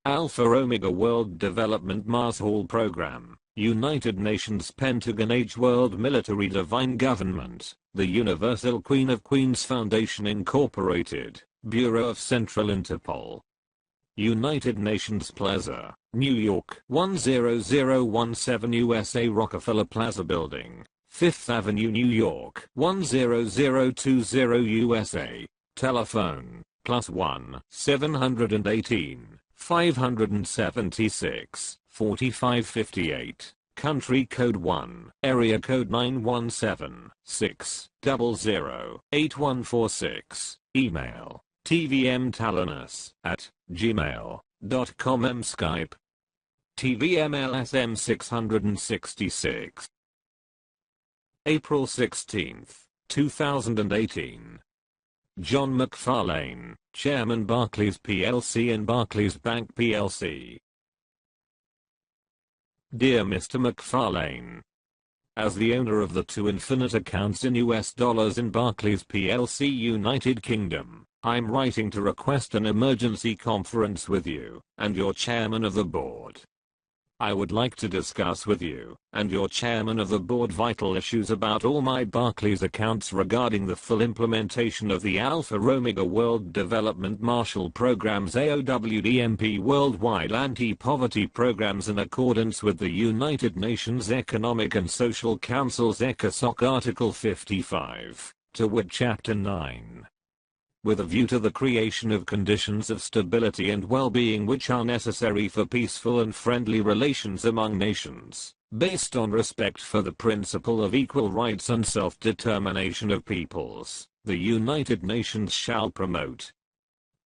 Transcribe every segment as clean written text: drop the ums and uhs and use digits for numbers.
Alpha Omega World Development Mars Hall Program, United Nations Pentagon Age World Military Divine Government, the Universal Queen of Queens Foundation Incorporated, Bureau of Central Interpol. United Nations Plaza, New York 10017 USA Rockefeller Plaza Building, 5th Avenue, New York 10020 USA. Telephone, +1 718 576 4558. Country code 1, area code 917-600-8146. Email, tvm-LSM@gmail.com. Skype, TVM-LSM-666. April 16, 2018. John McFarlane, Chairman Barclays PLC and Barclays Bank PLC. Dear Mr. McFarlane, as the owner of the two infinite accounts in US dollars in Barclays PLC United Kingdom, I'm writing to request an emergency conference with you and your chairman of the board. I would like to discuss with you and your chairman of the board vital issues about all my Barclays accounts regarding the full implementation of the Alpha Omega World Development Marshall Program's AOWDMP worldwide anti-poverty programs in accordance with the United Nations Economic and Social Council's ECOSOC Article 55, to wit Chapter 9. With a view to the creation of conditions of stability and well-being which are necessary for peaceful and friendly relations among nations, based on respect for the principle of equal rights and self-determination of peoples, the United Nations shall promote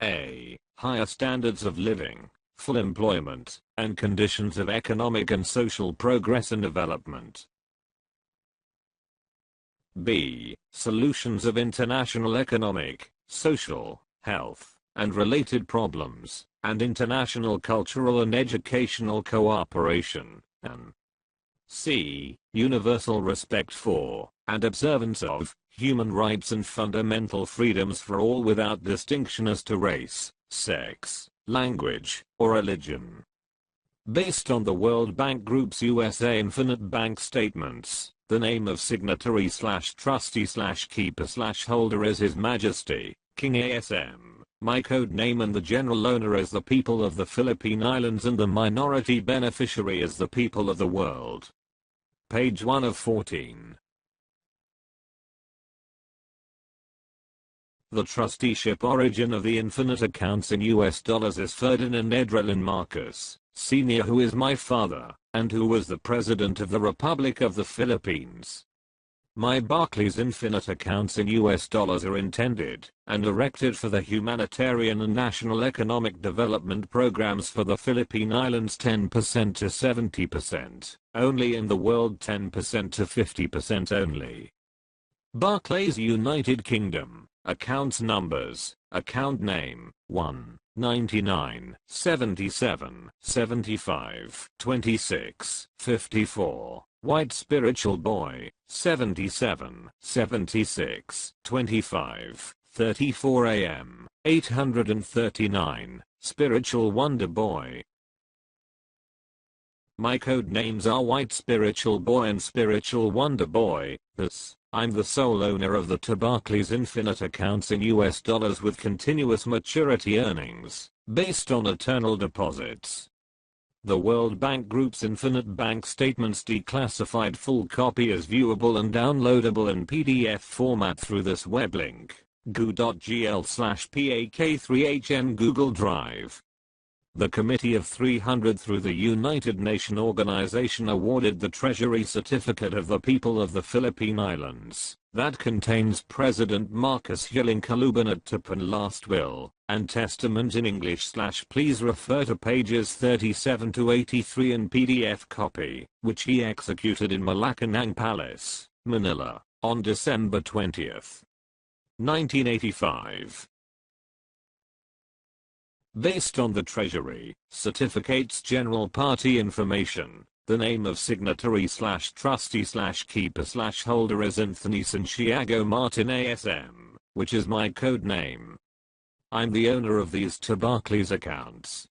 a. Higher standards of living, full employment, and conditions of economic and social progress and development. B. Solutions of international economic, social, health, and related problems, and international cultural and educational cooperation, and c. Universal respect for, and observance of, human rights and fundamental freedoms for all without distinction as to race, sex, language, or religion. Based on the World Bank Group's USA Infinite Bank Statements, the name of signatory/trustee/keeper/holder is His Majesty, King ASM. My code name and the general owner is the people of the Philippine Islands and the minority beneficiary is the people of the world. Page 1 of 14. The trusteeship origin of the infinite accounts in US dollars is Ferdinand Edrelin Marcos, Sr., who is my father, and who was the President of the Republic of the Philippines. My Barclays Infinite accounts in US dollars are intended and erected for the humanitarian and national economic development programs for the Philippine Islands 10% to 70%, only in the world 10% to 50% only. Barclays United Kingdom, accounts numbers, account name, 1, 99, 77, 75, 26, 54. White Spiritual Boy, 77, 76, 25, 34 AM, 839, Spiritual Wonder Boy. My code names are White Spiritual Boy and Spiritual Wonder Boy. Thus, I'm the sole owner of the two Barclays Infinite accounts in US dollars with continuous maturity earnings, based on eternal deposits. The World Bank Group's Infinite Bank Statements declassified full copy is viewable and downloadable in PDF format through this web link, goo.gl/pak3hn Google Drive. The Committee of 300 through the United Nations Organization awarded the Treasury Certificate of the People of the Philippine Islands, that contains President Marcos Hiling Kalubanat-Tapan last will, and testament in English. Please refer to pages 37 to 83 in PDF copy, which he executed in Malacanang Palace, Manila, on December 20, 1985. Based on the Treasury Certificates General Party Information, the name of signatory/trustee/keeper/holder is Anthony Santiago Martin ASM, which is my code name. I'm the owner of these two Barclays accounts.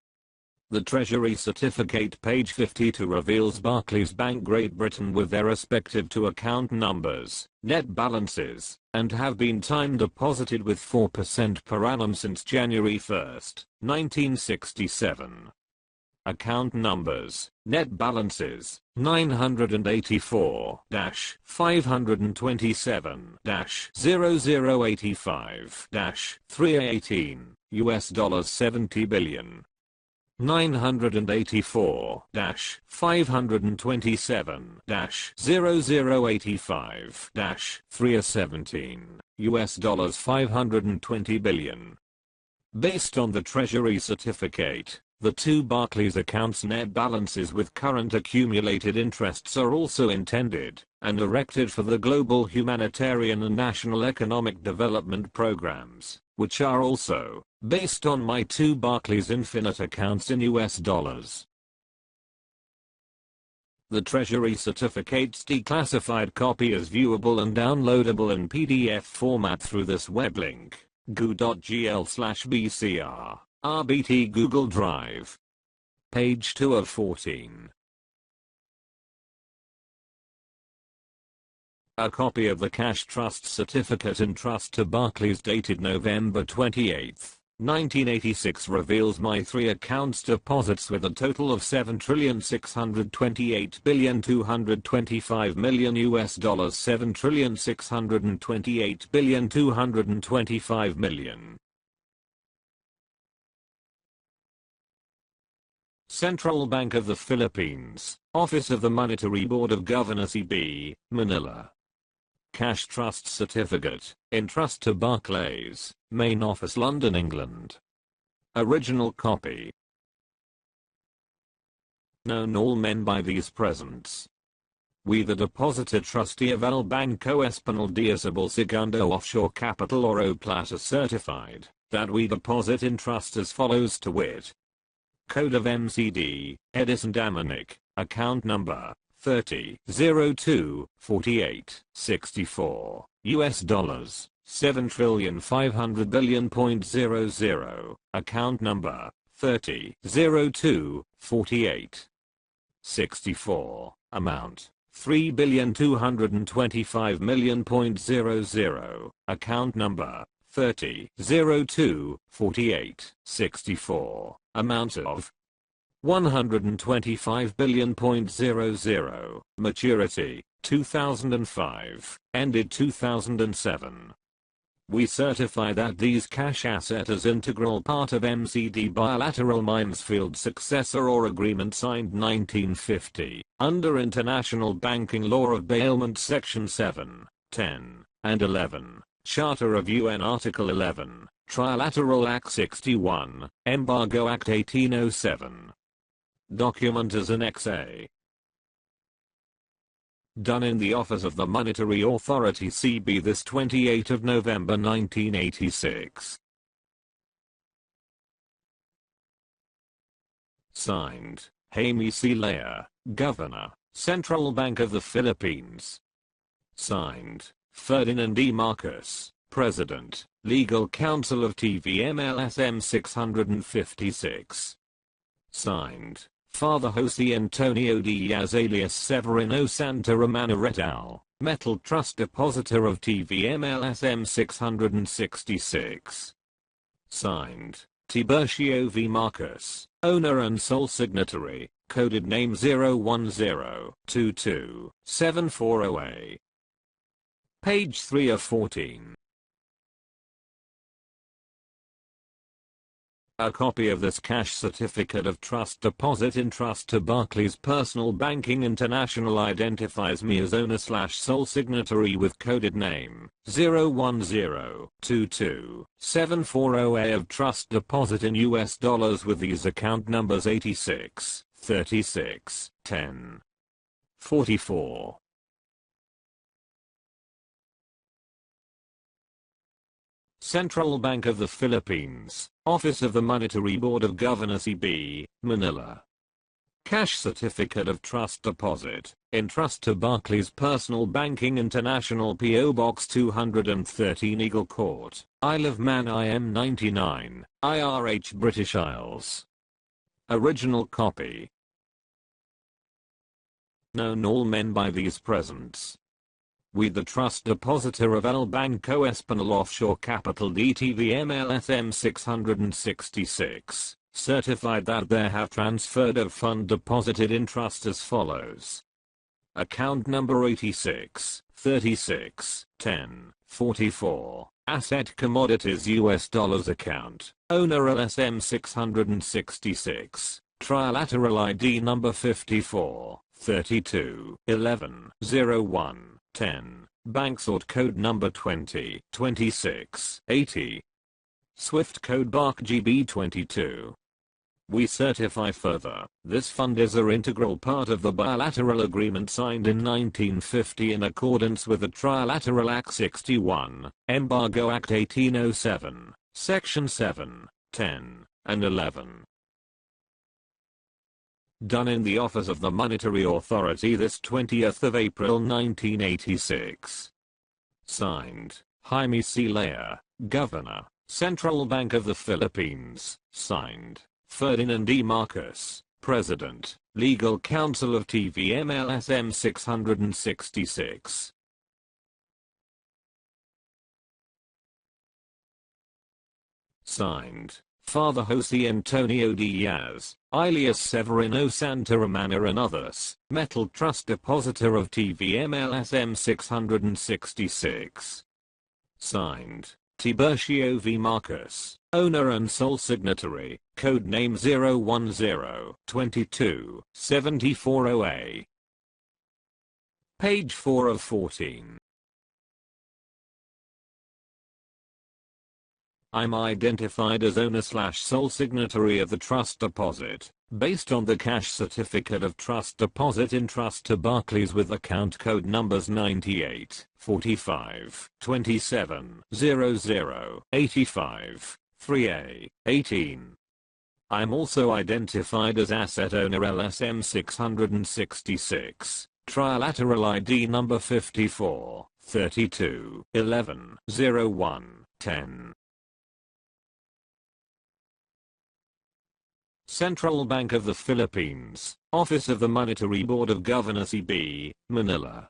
The Treasury certificate page 52 reveals Barclays Bank Great Britain with their respective to account numbers, net balances, and have been time deposited with 4% per annum since January 1, 1967. Account numbers, net balances, 984-527-0085-318, $, 70 billion. 984-527-0085-317, $, 520 billion. Based on the Treasury certificate, the two Barclays accounts' net balances with current accumulated interests are also intended and directed for the global humanitarian and national economic development programs, which are also based on my two Barclays Infinite accounts in US dollars. The Treasury certificate's declassified copy is viewable and downloadable in PDF format through this web link, goo.gl/bcr. RBT Google Drive. Page 2 of 14. A copy of the Cash Trust Certificate in Trust to Barclays dated November 28, 1986 reveals my three accounts deposits with a total of $7,628,225,000,000 US dollars, $7,628,225,000,000. Central Bank of the Philippines, Office of the Monetary Board of Governors EB, Manila. Cash Trust Certificate, in trust to Barclays, Main Office London, England. Original copy. Known all men by these presents. We the depositor trustee of El Banco Español de Isabel II Offshore Capital Oro Plata certified, that we deposit in trust as follows to wit. Code of MCD, Edison Dominic, account number, 30-02-48-64, US dollars, 7,500,000,000.00, account number, 30-02-48-64, amount, 3,225,000,000.00, account number, 30-02-48-64, amount of 125 billion.00, maturity 2005, ended 2007. We certify that these cash assets as integral part of MCD bilateral Minesfield successor or agreement signed 1950, under International Banking Law of Bailment Section 7, 10, and 11. Charter of UN Article 11, Trilateral Act 61, Embargo Act 1807. Document as Annex A. Done in the Office of the Monetary Authority CB this 28 of November 1986. Signed, Jaime C. Lea, Governor, Central Bank of the Philippines. Signed, Ferdinand E. Marcos, President, Legal Counsel of TVM-LSM-666. Signed, Father Jose Antonio Diaz alias Severino Santa Romana et al., Metal Trust Depositor of TVM-LSM-666. Signed, Tiburcio V. Marcos, Owner and Sole Signatory, Coded Name 010-22-740A. Page 3 of 14. A copy of this cash certificate of trust deposit in trust to Barclays Personal Banking International identifies me as owner/sole signatory with coded name 010-22-740A of trust deposit in US dollars with these account numbers 86, 36, 10, 44. Central Bank of the Philippines, Office of the Monetary Board of Governors EB, Manila. Cash Certificate of Trust Deposit, in trust to Barclays Personal Banking International P.O. Box 213 Eagle Court, Isle of Man IM 99, IRH British Isles. Original copy. Known all men by these presents. We the trust depositor of El Banco Español Offshore Capital TVM-LSM-666, certified that there have transferred of fund deposited in trust as follows. Account number 86, 36, 10, 44, Asset Commodities US Dollars Account, Owner LSM-666, Trilateral ID number 54, 32, 11, 01. 10. Bank sort code number 20, 26, 80. Swift code BARC GB22. We certify further, this fund is an integral part of the bilateral agreement signed in 1950 in accordance with the Trilateral Act 61, Embargo Act 1807, Section 7, 10, and 11. Done in the office of the Monetary Authority this 20th of April 1986. Signed, Jaime C. Lea, Governor, Central Bank of the Philippines. Signed, Ferdinand E. Marcos, President, Legal Counsel of TVM-LSM-666. Signed, Father Jose Antonio Diaz, alias Severino Santaramana and others, Metal Trust Depositor of TVM-LSM-666. Signed, TIBURCIO V. Marcos, Owner and Sole Signatory, Code Name 010-22-7408. Page 4 of 14. I'm identified as owner/sole signatory of the trust deposit, based on the cash certificate of trust deposit in trust to Barclays with account code numbers 98, 45, 27, 00, 85, 3A, 18. I'm also identified as asset owner LSM 666, trilateral ID number 54, 32, 11, 01, 10. Central Bank of the Philippines, Office of the Monetary Board of Governors EB, Manila.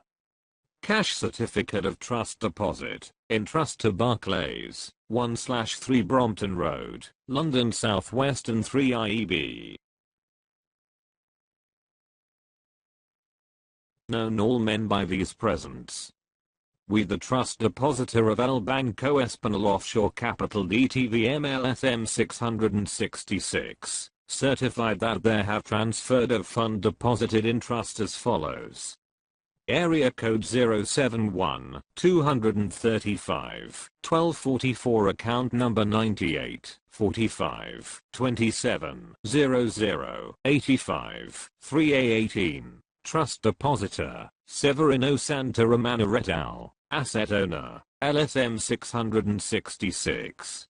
Cash Certificate of Trust Deposit, in trust to Barclays, 1/3 Brompton Road, London South Western 3 IEB. Known all men by these presents. We the trust depositor of El Banco Español Offshore Capital DTVM-LSM 666. Certified that there have transferred of fund deposited in trust as follows. Area code 071 235 1244 account number 98 45 27 00 85 3A18 trust depositor Severino Santaramana et al. Asset owner LSM 666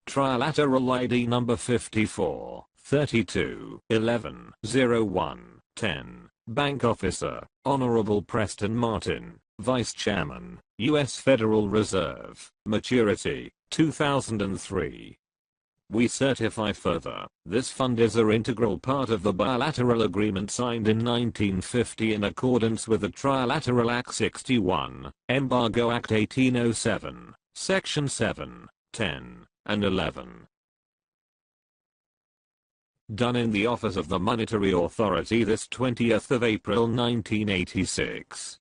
trilateral ID number 54 32, 11, 01, 10. Bank Officer, Honorable Preston Martin, Vice Chairman, U.S. Federal Reserve, Maturity, 2003. We certify further, this fund is an integral part of the bilateral agreement signed in 1950 in accordance with the Trilateral Act 61, Embargo Act 1807, Section 7, 10, and 11. Done in the office of the Monetary Authority this 20th of April 1986.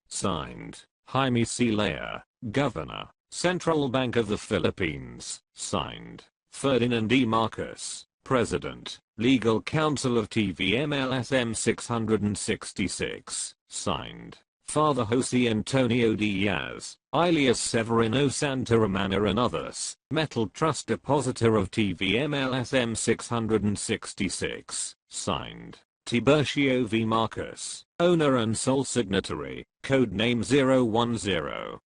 Signed, Jaime C. Lea, Governor, Central Bank of the Philippines. Signed, Ferdinand E. Marcos, President, Legal Counsel of TVM-LSM 666. Signed, Father Jose Antonio Diaz, alias Severino Santaramana and others, Metal Trust Depositor of TVM-LSM 666. Signed, TIBURCIO V. Marcos, Owner and Sole Signatory, Code Name 010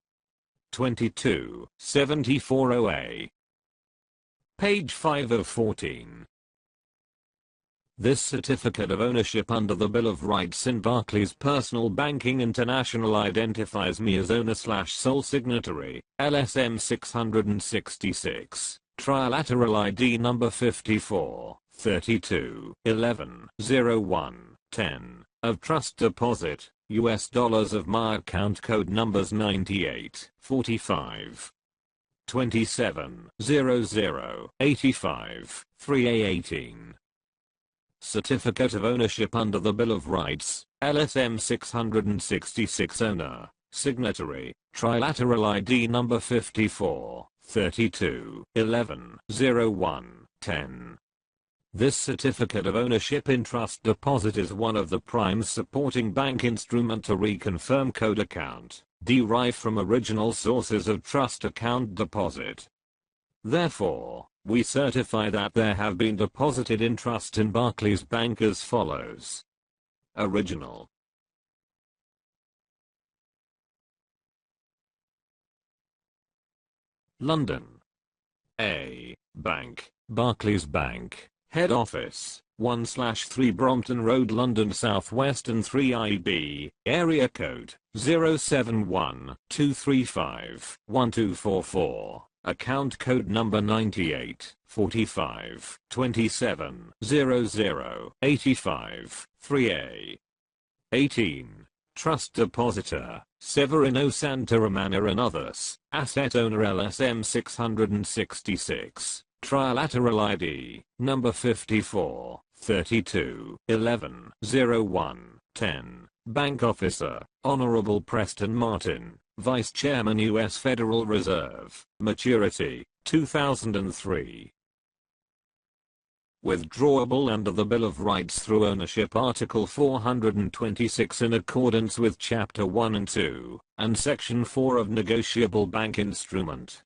22 7408. Page 5 of 14. This certificate of ownership under the Bill of Rights in Barclays Personal Banking International identifies me as owner/sole signatory, LSM 666, trilateral ID number 54, 32, 11, 01, 10, of trust deposit, US dollars of my account code numbers 98, 45, 27, 00, 85, 3A18. Certificate of ownership under the Bill of Rights, LSM 666 owner, signatory, trilateral ID number 54, 32, 11, 01, 10. This certificate of ownership in trust deposit is one of the primes supporting bank instrument to reconfirm code account, derived from original sources of trust account deposit. Therefore, we certify that there have been deposited in trust in Barclays Bank as follows. Original. London. A. Bank, Barclays Bank, Head Office, 1/3 Brompton Road, London South West, and 3IB, Area Code, 071-235-1244. Account code number 98, 45, 27, 00, 85, 3A. 18. Trust depositor, Severino Santaramana and others. Asset owner LSM 666. Trilateral ID, number 54, 32, 11, 01, 10. Bank officer, Honorable Preston Martin, Vice Chairman U.S. Federal Reserve. Maturity, 2003. Withdrawable under the Bill of Rights through ownership Article 426 in accordance with Chapter 1 and 2, and Section 4 of Negotiable Bank Instrument.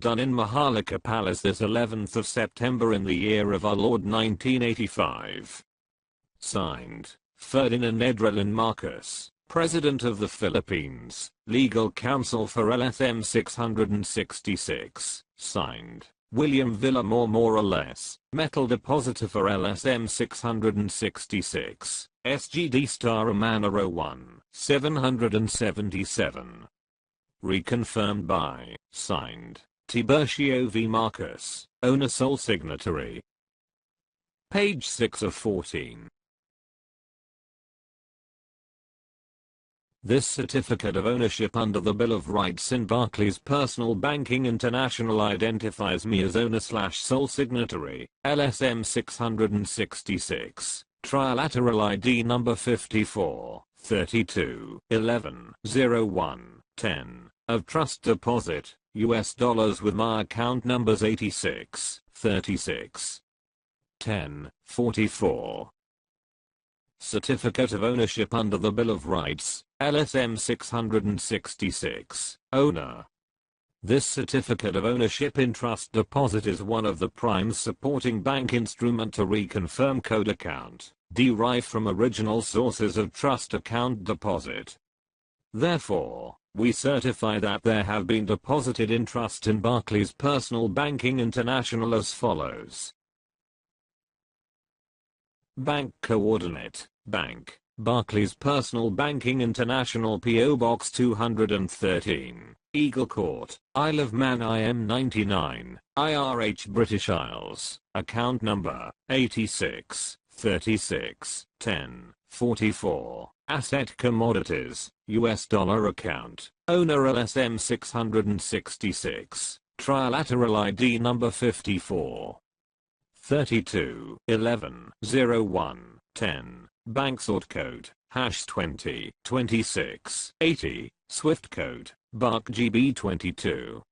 Done in Maharlika Palace this 11th of September in the year of our Lord 1985. Signed, Ferdinand Edrelin Marcos, President of the Philippines, Legal Counsel for LSM 666. Signed, William Villamor more or less, Metal Depositor for LSM 666, SGD Star Amana 01, 777. Reconfirmed by, signed, TIBURCIO v. Marcos, owner sole signatory. Page 6 of 14. This certificate of ownership under the Bill of Rights in Barclays Personal Banking International identifies me as owner/sole signatory, LSM 666, trilateral ID number 54, 32, 11, 01, 10, of trust deposit, US dollars with my account numbers 86, 36, 10, 44. Certificate of ownership under the Bill of Rights, LSM 666, owner. This certificate of ownership in trust deposit is one of the primes supporting bank instrument to reconfirm code account, derived from original sources of trust account deposit. Therefore, we certify that there have been deposited in trust in Barclays Personal Banking International as follows. Bank Coordinate, Bank, Barclays Personal Banking International P.O. Box 213, Eagle Court, Isle of Man IM 99, IRH British Isles, account number, 86, 36, 10, 44, Asset Commodities, US dollar account, owner LSM 666, trilateral ID number 54. 32, 11, 01, 10, bank sort code, #20, 26, 80, Swift code, BARC GB22.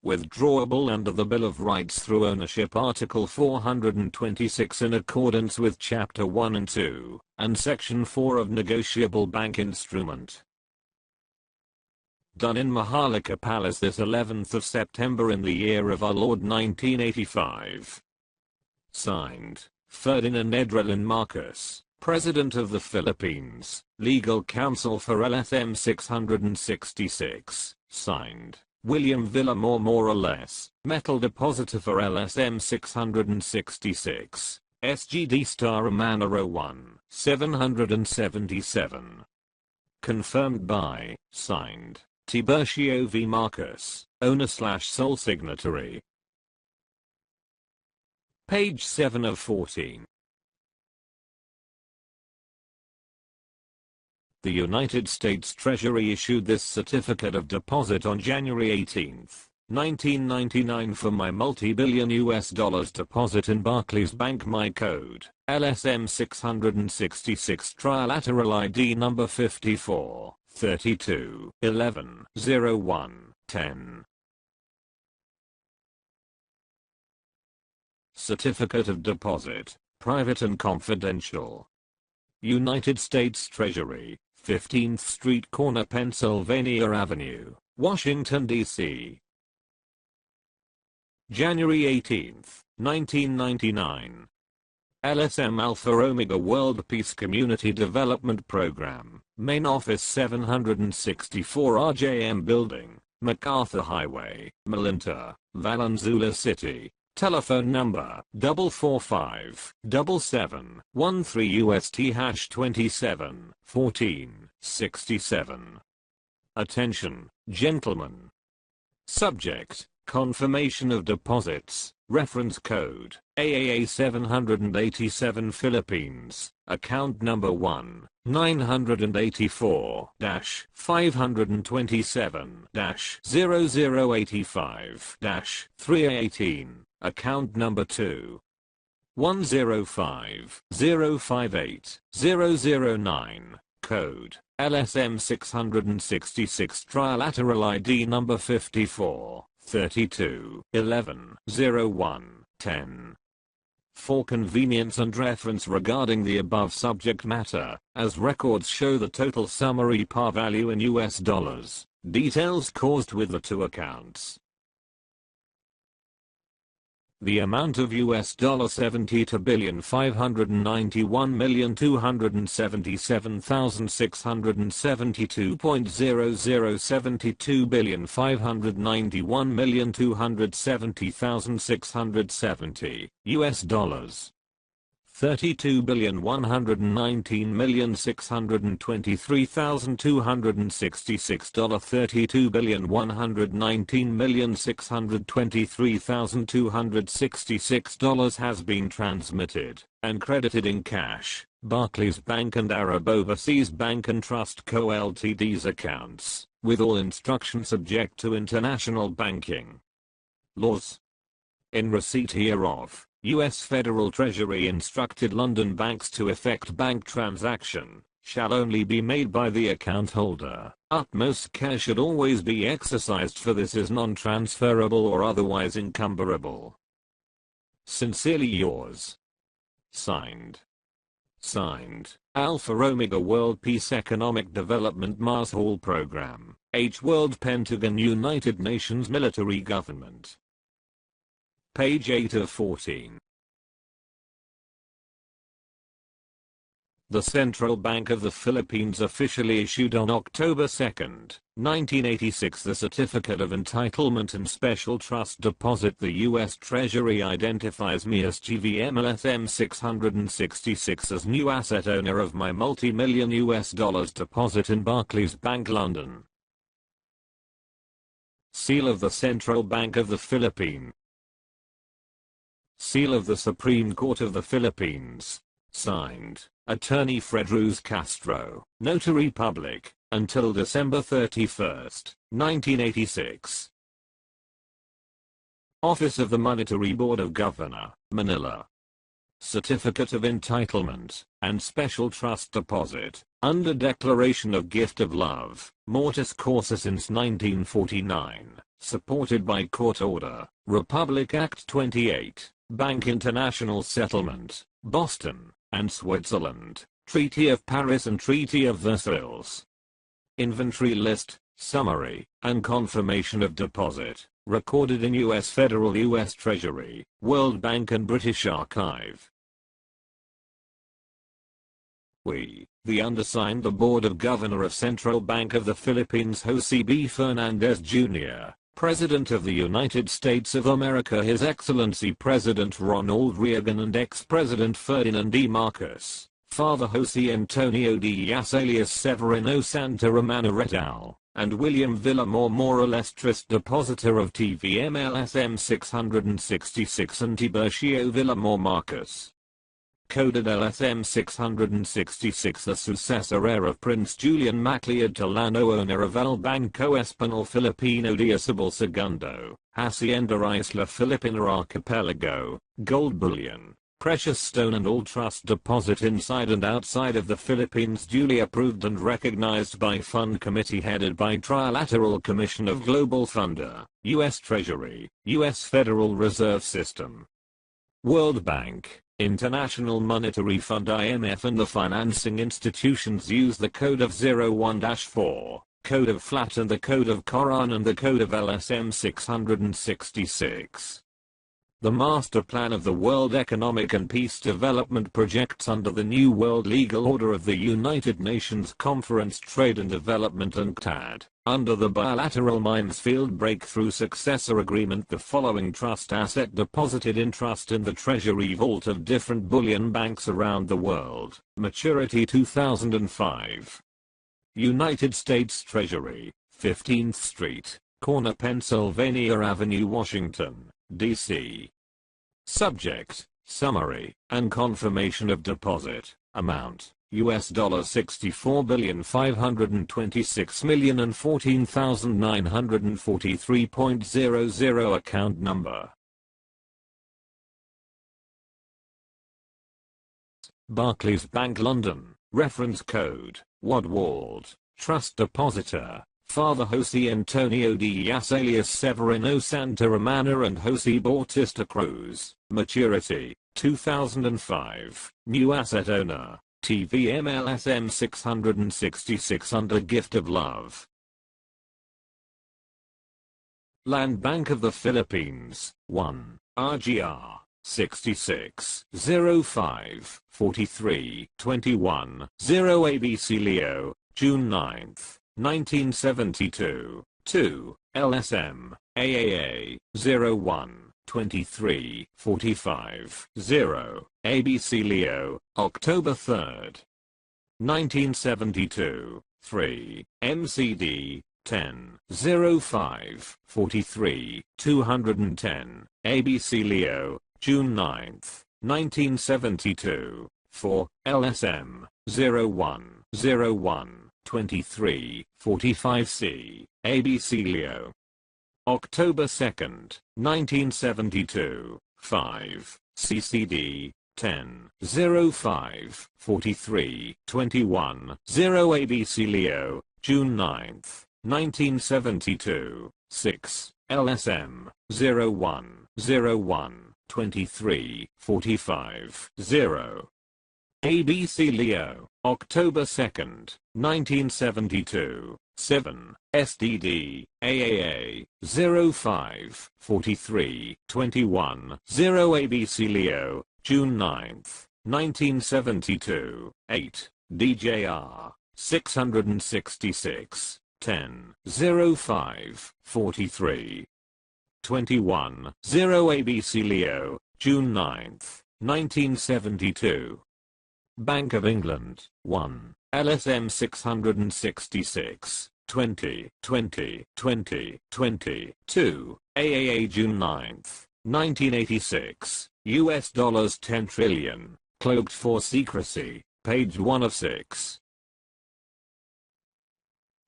Withdrawable under the Bill of Rights through ownership Article 426 in accordance with Chapter 1 and 2, and Section 4 of Negotiable Bank Instrument. Done in Maharlika Palace this 11th of September in the year of our Lord 1985. Signed, Ferdinand Edrelin Marcos, President of the Philippines, Legal Counsel for LSM 666. Signed, William Villamor more or less, metal depositor for LSM-666, SGD star Amana 01, 777. Confirmed by, signed, TIBURCIO v. Marcus, owner/sole signatory. Page 7 of 14. The United States Treasury issued this certificate of deposit on January 18, 1999 for my multi-billion US dollars deposit in Barclays Bank. My code, LSM-666 trilateral ID number 54, 32, 11, 01, 10. Certificate of Deposit, Private and Confidential. United States Treasury, 15th Street Corner, Pennsylvania Avenue, Washington, D.C. January 18, 1999. LSM Alpha Omega World Peace Community Development Program, Main Office 764 RJM Building, MacArthur Highway, Malinta, Valenzuela City. Telephone number 445-7713 UST #27 14 67. Attention, gentlemen. Subject, confirmation of deposits, reference code, AAA 787 Philippines, account number 1-984-527-0085-318. Account number 2. 105-058-009, code, LSM-666 trilateral ID number 54, 32, 11, 01, 10. For convenience and reference regarding the above subject matter, as records show the total summary par value in US dollars, details caused with the two accounts. The amount of US $72,591,272.00722,591,270,670 US dollars. $32,119,623,266 $32,119,623,266 has been transmitted and credited in cash, Barclays Bank and Arab Overseas Bank and Trust Co. Ltd's accounts, with all instructions subject to international banking laws. In receipt hereof, U.S. Federal Treasury instructed London banks to effect bank transaction shall only be made by the account holder. Utmost care should always be exercised, for this is non-transferable or otherwise encumberable. Sincerely yours. Signed, Alpha Omega World Peace Economic Development Mars Hall Program, H World Pentagon United Nations Military Government. Page 8 of 14. The Central Bank of the Philippines officially issued on October 2, 1986 the Certificate of Entitlement and Special Trust Deposit. The U.S. Treasury identifies me as TVM-LSM-666 as new asset owner of my multi-million US dollars deposit in Barclays Bank, London. Seal of the Central Bank of the Philippines. Seal of the Supreme Court of the Philippines. Signed, Attorney Fred Ruz Castro, Notary Public, until December 31, 1986. Office of the Monetary Board of Governor, Manila. Certificate of Entitlement and Special Trust Deposit, under Declaration of Gift of Love, Mortis Causa since 1949, supported by Court Order, Republic Act 28. Bank International Settlement, Boston, and Switzerland, Treaty of Paris and Treaty of Versailles. Inventory list, summary, and confirmation of deposit, recorded in U.S. Federal U.S. Treasury, World Bank and British Archive. We, the undersigned, the Board of Governor of Central Bank of the Philippines Jose B. Fernandez Jr., President of the United States of America His Excellency President Ronald Reagan and ex-President Ferdinand E. Marcos, Father Jose Antonio Diaz alias Severino Santa Romana et al., and William Villamor more or less trust depositor of TVM-LSM-666 and TIBURCIO Villamor Marcos. Coded LSM-666 the successor heir of Prince Julian MacLeod TALLANO owner of El Banco Español Filipino de Isabel II, Hacienda Isla Filipina Archipelago, gold bullion, precious stone and all trust deposit inside and outside of the Philippines duly approved and recognized by Fund Committee headed by Trilateral Commission of Global Funder, U.S. Treasury, U.S. Federal Reserve System, World Bank, International Monetary Fund IMF and the financing institutions use the code of 01-4, code of flat and the code of Koran and the code of LSM 666. The master plan of the World Economic and Peace Development Projects under the New World Legal Order of the United Nations Conference Trade and Development UNCTAD, under the bilateral Minesfield Breakthrough Successor Agreement the following trust asset deposited in trust in the Treasury vault of different bullion banks around the world, maturity 2005. United States Treasury, 15th Street, corner Pennsylvania Avenue, Washington, D.C. Subject, summary, and confirmation of deposit, amount, $64,526,014,943.00 account number. Barclays Bank London, reference code, Woodward, trust depositor, Father Jose Antonio Diaz alias Severino Santa Romana and Jose Bautista Cruz, maturity, 2005, new asset owner, TVM-LSM 666 under gift of love. Land Bank of the Philippines, 1, RGR, 66, 05, 43, 21, 0 ABC Leo, June 9th. 1972, 2, LSM, AAA, 01, 23, 45, 0, ABC Leo, October 3rd. 1972, 3, MCD, 10, 05, 43, 210, ABC Leo, June 9th. 1972, 4, LSM, 01, 01. 23, 45C, ABC Leo. October 2nd, 1972, 5, CCD, 10, 05, 43, 21, 0 ABC Leo, June 9th, 1972, 6, LSM, 01, 01, 23, 45, 0. ABC Leo, October 2nd, 1972, 7, SDD, AAA, 05, 43, 21, 0 ABC Leo, June 9th, 1972, 8, DJR, 666, 10, 05, 43, 21, 0 ABC Leo, June 9th, 1972. Bank of England, 1, LSM 666, 20, 20, 20, 20, 2, AAA June 9th, 1986, US dollars 10 trillion, cloaked for secrecy, page 1 of 6.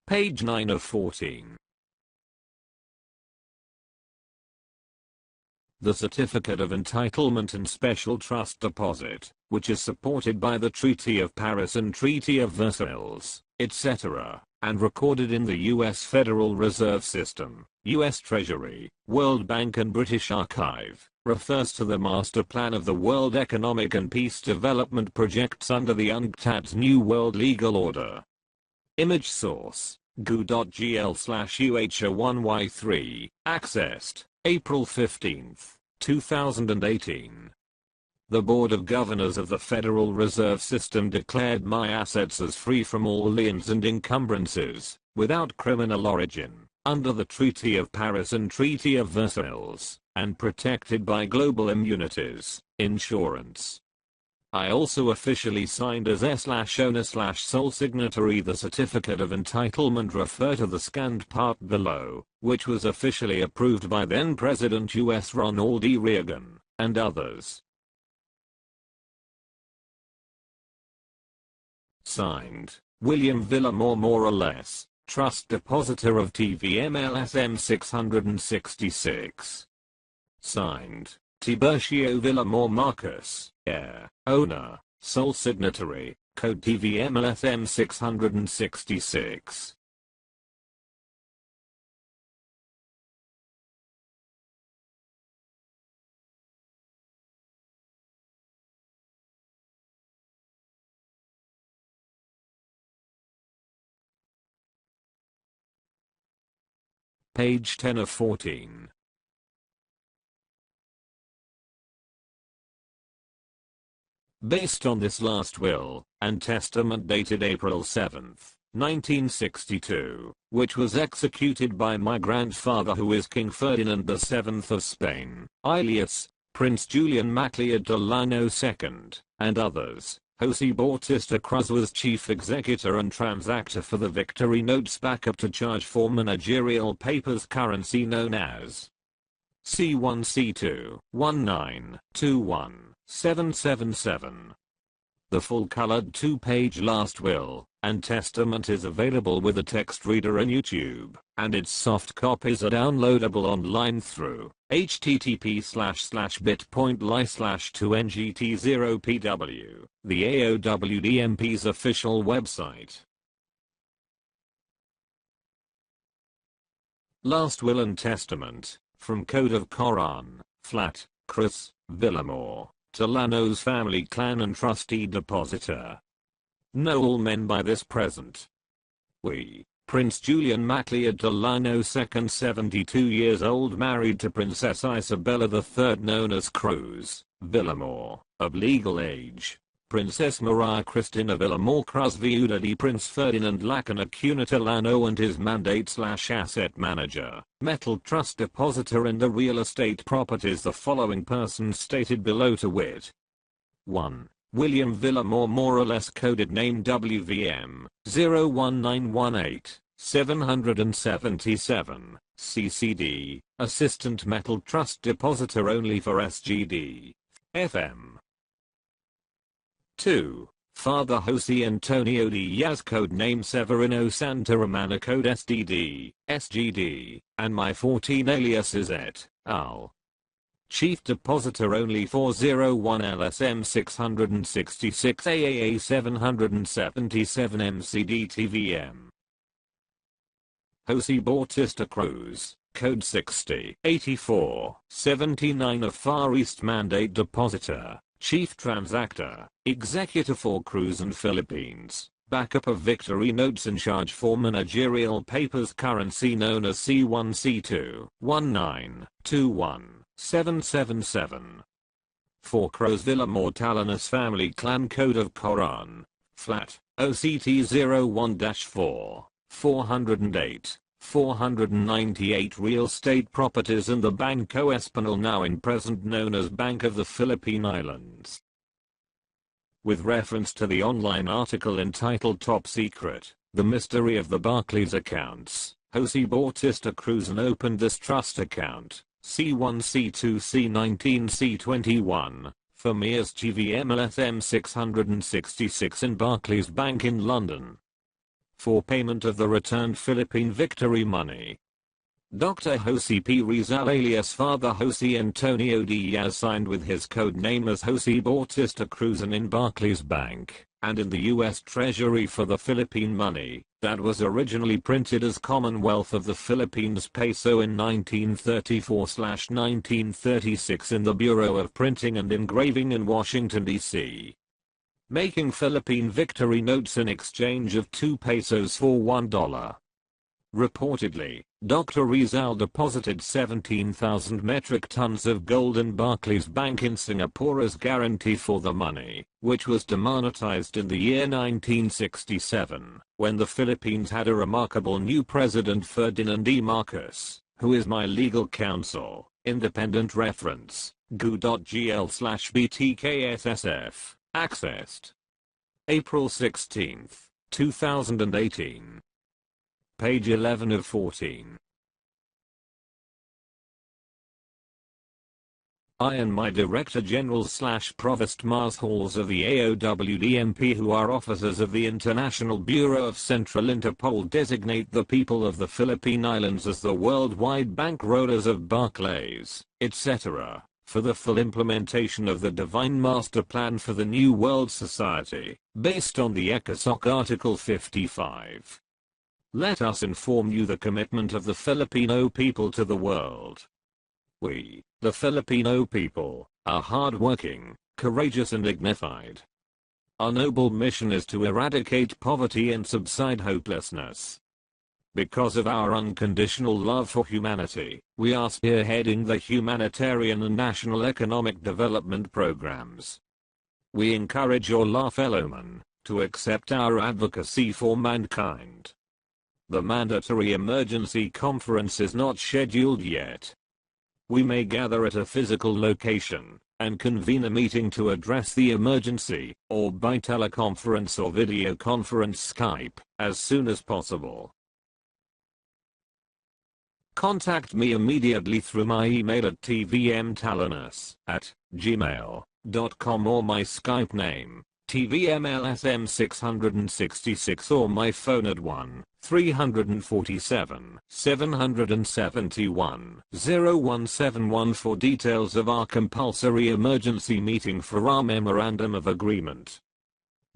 Page 9 of 14. The Certificate of Entitlement and Special Trust Deposit, which is supported by the Treaty of Paris and Treaty of Versailles, etc., and recorded in the U.S. Federal Reserve System, U.S. Treasury, World Bank and British Archive, refers to the master plan of the World Economic and Peace Development Projects under the UNCTAD's New World Legal Order. Image source, goo.gl/UH01Y3, accessed, April 15, 2018. The Board of Governors of the Federal Reserve System declared my assets as free from all liens and encumbrances, without criminal origin, under the Treaty of Paris and Treaty of Versailles, and protected by global immunities, insurance. I also officially signed as S/owner/sole signatory the certificate of entitlement. Refer to the scanned part below, which was officially approved by then President U.S. Ronald E. Reagan, and others. Signed, William Villamor, more or less, Trust Depositor of TVM-LSM-666. Signed, TIBURCIO Villamor Marcus, heir, owner, sole signatory, code TVM-LSM-666. Page 10 of 14. Based on this last will and testament dated April 7, 1962, which was executed by my grandfather, who is King Ferdinand VII of Spain, alias Prince Julian Macleod TALLANO II, and others, Jose Bautista Cruz was chief executor and transactor for the Victory Notes backup to charge for managerial papers currency known as C1 C2 1921 777. The full colored 2-page last will and testament is available with a text reader on YouTube, and its soft copies are downloadable online through http://bit.ly/2ngt0pw, the AOWDMP's official website. Last will and testament, from Code of Quran, Flat, Chris, Villamor, TALLANO's family clan and trustee depositor. Know all men by this present. We, Prince Julian Macleod TALLANO II, 72 years old, married to Princess Isabella III, known as Cruz, Villamor, of legal age, Princess Maria Cristina Villamor Cruz viuda de Prince Ferdinand Lacuna Cunha TALLANO, and his mandate/asset manager, metal trust depositor in the real estate properties the following persons stated below, to wit: 1. William Villamor, more or less coded name WVM 01918 777 CCD, Assistant Metal Trust Depositor only for SGD FM. 2. Father Jose Antonio Diaz, code name Severino Santa Romana, code SDD, SGD, and my 14 aliases et al. Chief Depositor only 401 LSM 666 AAA 777 MCD TVM. Jose Bautista Cruz, code 608479 of Far East Mandate Depositor, Chief Transactor, Executor for Cruz and Philippines, backup of Victory Notes in charge for managerial papers currency known as C1 C2 1921 777. 4. Cruz Villamor TALLANO's family clan code of Quran, Flat, OCT 01-4, 408, 498 real estate properties in the Banco Espanol, now in present known as Bank of the Philippine Islands. With reference to the online article entitled Top Secret, The Mystery of the Barclays Accounts, Jose Bautista Cruz opened this trust account, C1 C2 C19 C21, for me as TVM-LSM-666 in Barclays Bank in London, for payment of the returned Philippine Victory money. Dr. Jose P. Rizal alias Father Jose Antonio Diaz signed with his code name as Jose Bautista Cruz in Barclays Bank, and in the U.S. Treasury for the Philippine money, that was originally printed as Commonwealth of the Philippines peso in 1934/1936 in the Bureau of Printing and Engraving in Washington, D.C. making Philippine Victory Notes in exchange of 2 pesos for $1. Reportedly, Dr. Rizal deposited 17,000 metric tons of gold in Barclays Bank in Singapore as guarantee for the money, which was demonetized in the year 1967, when the Philippines had a remarkable new president, Ferdinand E. Marcos, who is my legal counsel. Independent reference, gu.gl/btkssf, accessed. April 16, 2018. Page 11 of 14. I and my Director General / Provost Marshalls of the AOWDMP, who are officers of the International Bureau of Central Interpol, designate the people of the Philippine Islands as the worldwide bankrollers of Barclays, etc., for the full implementation of the Divine Master Plan for the New World Society, based on the ECOSOC Article 55. Let us inform you the commitment of the Filipino people to the world. We, the Filipino people, are hardworking, courageous and dignified. Our noble mission is to eradicate poverty and subside hopelessness. Because of our unconditional love for humanity, we are spearheading the humanitarian and national economic development programs. We encourage your fellow men to accept our advocacy for mankind. The mandatory emergency conference is not scheduled yet. We may gather at a physical location and convene a meeting to address the emergency, or by teleconference or video conference Skype, as soon as possible. Contact me immediately through my email at tvmtallanos@gmail.com or my Skype name, TVM-LSM-666, or my phone at 1-347-771-0171 for details of our compulsory emergency meeting for our Memorandum of Agreement.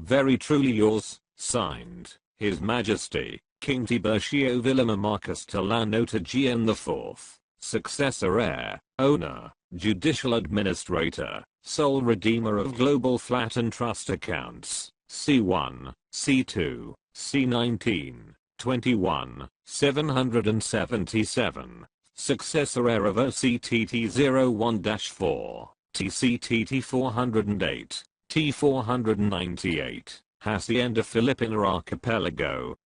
Very truly yours, signed, His Majesty, King Tiburcio Villamor Marcus TALLANO TAGEAN IV, Successor Heir, Owner, Judicial Administrator, Sole Redeemer of Global Flat and Trust Accounts, C1, C2, C19, 21, 777, Successor Heir of OCTT01-4, TCTT408, T498, Hacienda Filipina Archipelago.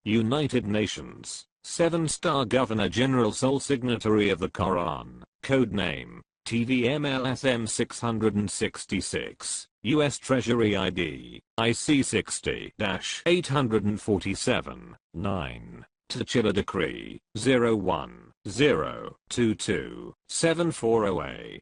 United Nations, 7-star Governor General, sole signatory of the Quran, code name, TVM-LSM-666, U.S. Treasury ID, IC 60-847-9, Titular Decree, 01-022-740A.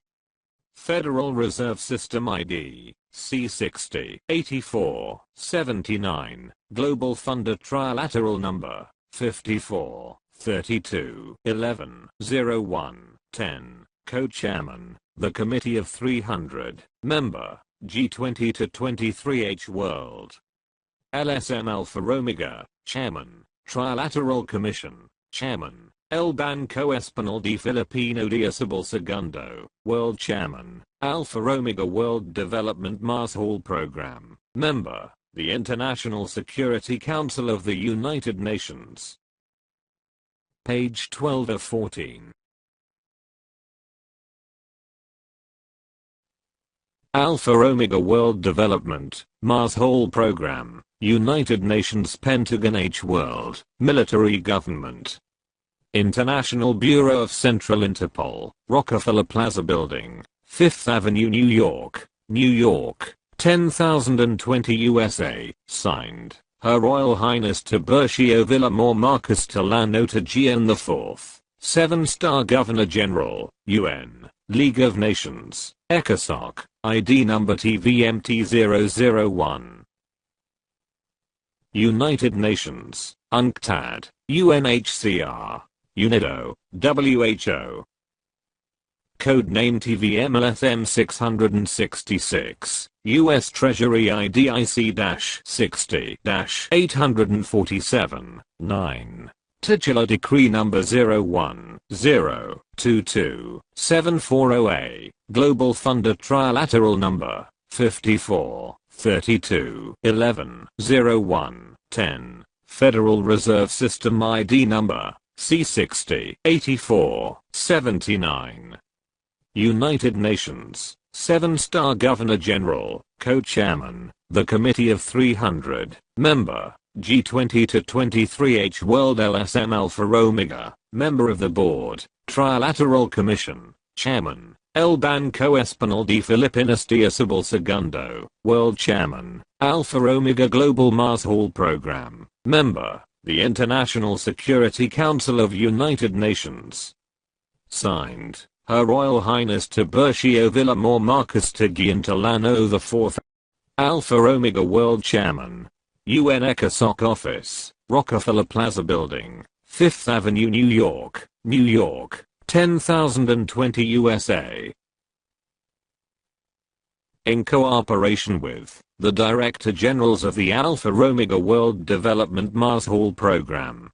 Federal Reserve System ID, C60-84-79, Global Funder Trilateral Number, 54-32-11-01-10, Co-Chairman, the Committee of 300, Member, G20 to 23H World. LSM Alpha Omega, Chairman, Trilateral Commission, Chairman, El Banco Espanol de Filipino de Isabel II, World Chairman, Alpha Omega World Development Marshall Program, Member, the International Security Council of the United Nations. Page 12 of 14. Alpha Omega World Development, Marshall Program, United Nations Pentagon H World, Military Government. International Bureau of Central Interpol, Rockefeller Plaza Building, 5th Avenue, New York, New York, 10,020 USA, signed, Her Royal Highness Tiburcio Villamor Marcus TALLANO TAGEAN IV, 7-star Governor General, UN, League of Nations, ECOSOC, ID number TVMT001. United Nations, UNCTAD, UNHCR, UNIDO, WHO. Code name TVM-LSM-666, U.S. Treasury ID IC-60-847-9. Titular Decree Number 01-022-740A, Global Funder Trilateral Number 54-32-11-01-10, Federal Reserve System ID number C608479. United Nations, 7-star Governor General, Co-Chairman, the Committee of 300, Member, G20 to 23H World LSM Alpha Omega, Member of the Board, Trilateral Commission, Chairman, El Banco Español de Filipinas de Isabel II, World Chairman, Alpha Omega Global Mars Hall Program, Member, the International Security Council of United Nations. Signed, Her Royal Highness TIBURCIO VILLAMOR Marcus TAGEAN TALLANO IV, Alpha Omega World Chairman, UN ECOSOC Office, Rockefeller Plaza Building, 5th Avenue, New York, New York, 10,020 USA. In cooperation with the Director Generals of the Alpha Omega World Development Mars Hall Program.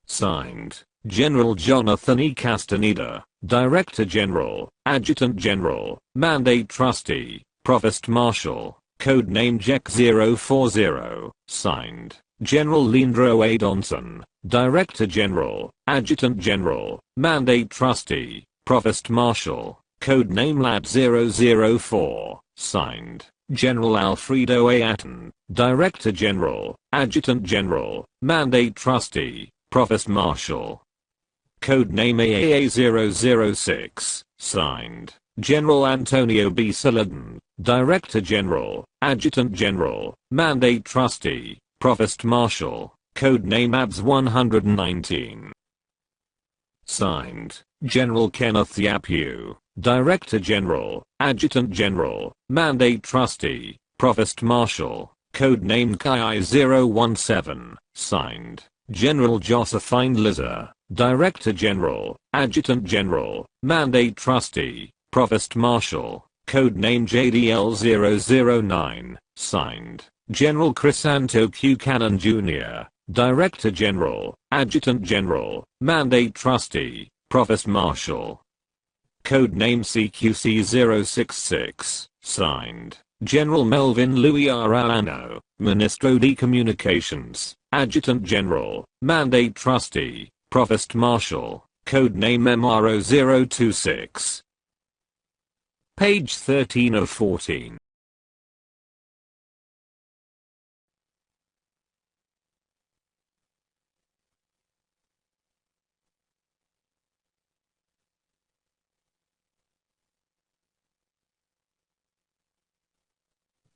Signed, General Jonathan E. Castaneda, Director General, Adjutant General, Mandate Trustee, Provost Marshal, Codename JEC 040. Signed, General Leandro A. Donson, Director General, Adjutant General, Mandate Trustee, Provost Marshal, Codename LAD 004. Signed, General Alfredo A. Atten, Director General, Adjutant General, Mandate Trustee, Provost Marshal. Codename AAA006. Signed, General Antonio B. Saladin, Director General, Adjutant General, Mandate Trustee, Provost Marshal, Codename ABS 119. Signed, General Kenneth Yapu, Director General, Adjutant General, Mandate Trustee, Provost Marshal, Codename KI 017. Signed, General Josephine Liza, Director General, Adjutant General, Mandate Trustee, Provost Marshal, Codename JDL 009. Signed, General Crisanto Q. Cannon Jr., Director General, Adjutant General, Mandate Trustee, Provost Marshal. Codename CQC 066. Signed, General Melvin Louis Arellano, Ministro de Communications, Adjutant General, Mandate Trustee, Provost Marshal, Codename MRO 026. Page 13 of 14.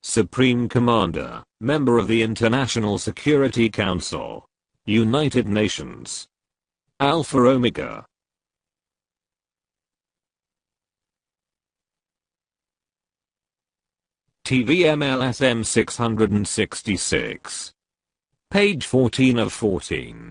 Supreme Commander, Member of the International Security Council, United Nations. Alpha Omega. TVM-LSM-666. Page 14 of 14.